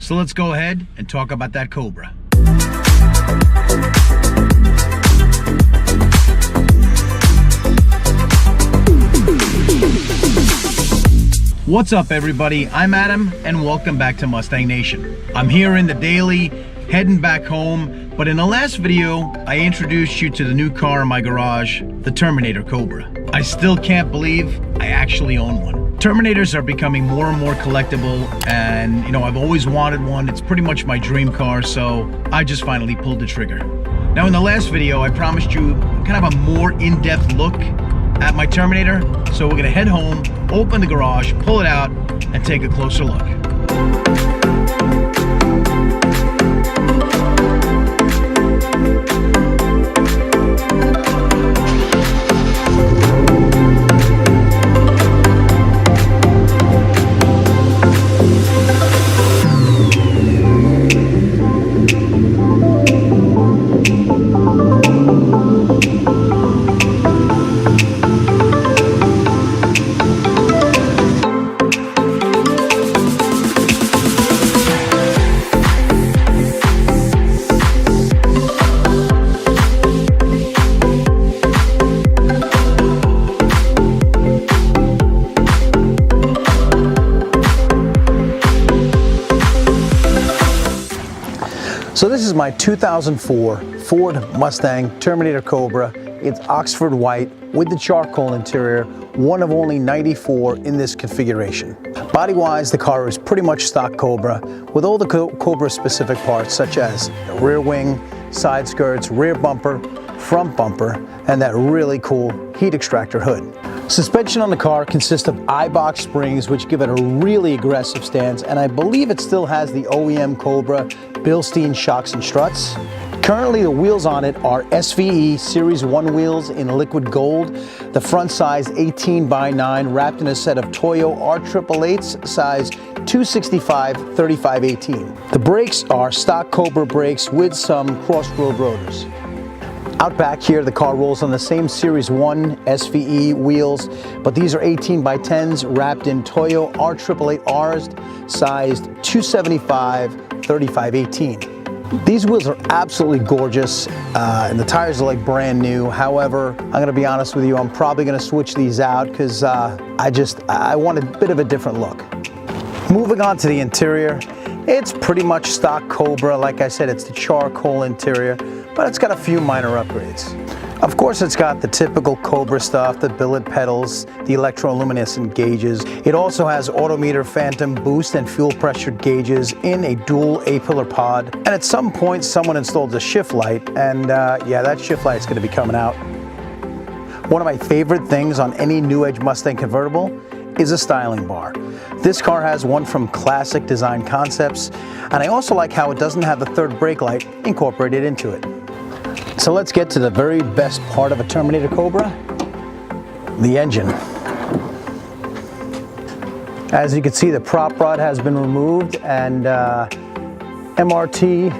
So let's go ahead and talk about that Cobra. What's up everybody, I'm Adam and welcome back to Mustang Nation. I'm here in the daily, heading back home, but in the last video, I introduced you to the new car in my garage, the Terminator Cobra. I still can't believe I actually own one. Terminators are becoming more and more collectible, and you know, I've always wanted one. It's pretty much my dream car, so I just finally pulled the trigger. Now in the last video, I promised you kind of a more in-depth look at my Terminator, so we're gonna head home, open the garage, pull it out, and take a closer look. So this is my 2004 Ford Mustang Terminator Cobra. It's Oxford white with the charcoal interior, one of only 94 in this configuration. Body-wise, the car is pretty much stock Cobra with all the Cobra specific parts such as the rear wing, side skirts, rear bumper, front bumper, and that really cool heat extractor hood. Suspension on the car consists of I-box springs which give it a really aggressive stance, and I believe it still has the OEM Cobra Bilstein shocks and struts. Currently the wheels on it are SVE Series 1 wheels in liquid gold, the front size 18x9 wrapped in a set of Toyo R888s size 265/35/18. The brakes are stock Cobra brakes with some cross-road rotors. Out back here, the car rolls on the same Series 1 SVE wheels, but these are 18x10s wrapped in Toyo R888Rs, sized 275/35/18. These wheels are absolutely gorgeous, and the tires are like brand new. However, I'm gonna be honest with you, I'm probably gonna switch these out because I want a bit of a different look. Moving on to the interior, it's pretty much stock Cobra. Like I said, it's the charcoal interior, but it's got a few minor upgrades. Of course, it's got the typical Cobra stuff, the billet pedals, the electroluminescent gauges. It also has Autometer Phantom boost and fuel pressure gauges in a dual A-pillar pod. And at some point, someone installed a shift light, and yeah, that shift light's gonna be coming out. One of my favorite things on any new Edge Mustang convertible is a styling bar. This car has one from Classic Design Concepts, and I also like how it doesn't have the third brake light incorporated into it. So let's get to the very best part of a Terminator Cobra, the engine. As you can see, the prop rod has been removed, and MRT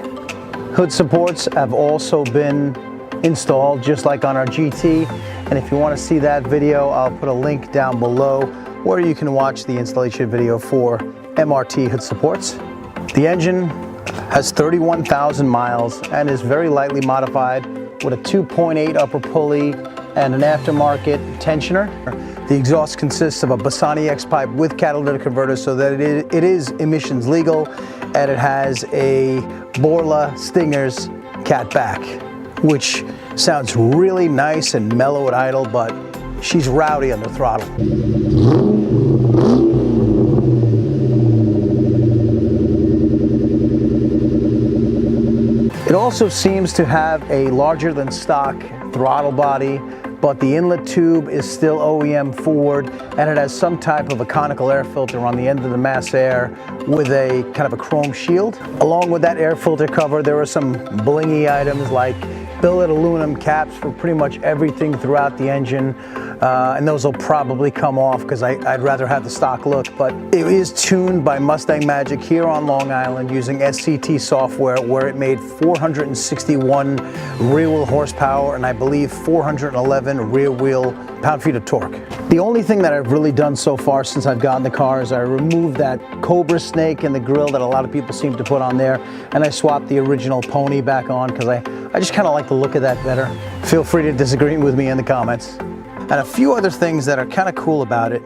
hood supports have also been installed, just like on our GT. And if you want to see that video, I'll put a link down below where you can watch the installation video for MRT hood supports. The engine has 31,000 miles and is very lightly modified with a 2.8 upper pulley and an aftermarket tensioner. The exhaust consists of a Bassani X pipe with catalytic converter so that it is emissions legal, and it has a Borla Stingers cat back, which sounds really nice and mellow at idle, but she's rowdy on the throttle. It also seems to have a larger than stock throttle body, but the inlet tube is still OEM Ford, and it has some type of a conical air filter on the end of the mass air with a kind of a chrome shield. Along with that air filter cover, there are some blingy items like billet aluminum caps for pretty much everything throughout the engine, and those will probably come off because I'd rather have the stock look, but it is tuned by Mustang Magic here on Long Island using SCT software, where it made 461 rear wheel horsepower and I believe 411 rear wheel pound-feet of torque. The only thing that I've really done so far since I've gotten the car is I removed that Cobra snake in the grille that a lot of people seem to put on there, and I swapped the original pony back on because I just kind of like the look of that better. Feel free to disagree with me in the comments. And a few other things that are kind of cool about it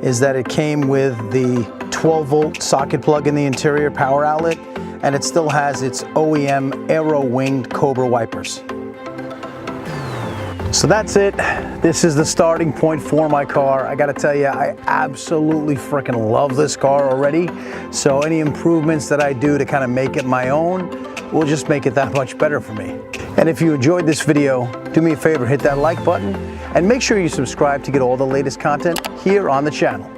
is that it came with the 12-volt socket plug in the interior power outlet, and it still has its OEM aero-winged Cobra wipers. So that's it. This is the starting point for my car. I gotta tell you, I absolutely freaking love this car already. So any improvements that I do to kind of make it my own will just make it that much better for me. And if you enjoyed this video, do me a favor, hit that like button and make sure you subscribe to get all the latest content here on the channel.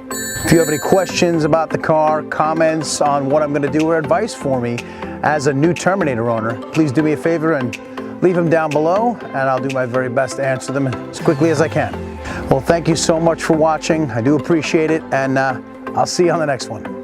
If you have any questions about the car, comments on what I'm gonna do, or advice for me as a new Terminator owner, please do me a favor and leave them down below, and I'll do my very best to answer them as quickly as I can. Well, thank you so much for watching. I do appreciate it, and I'll see you on the next one.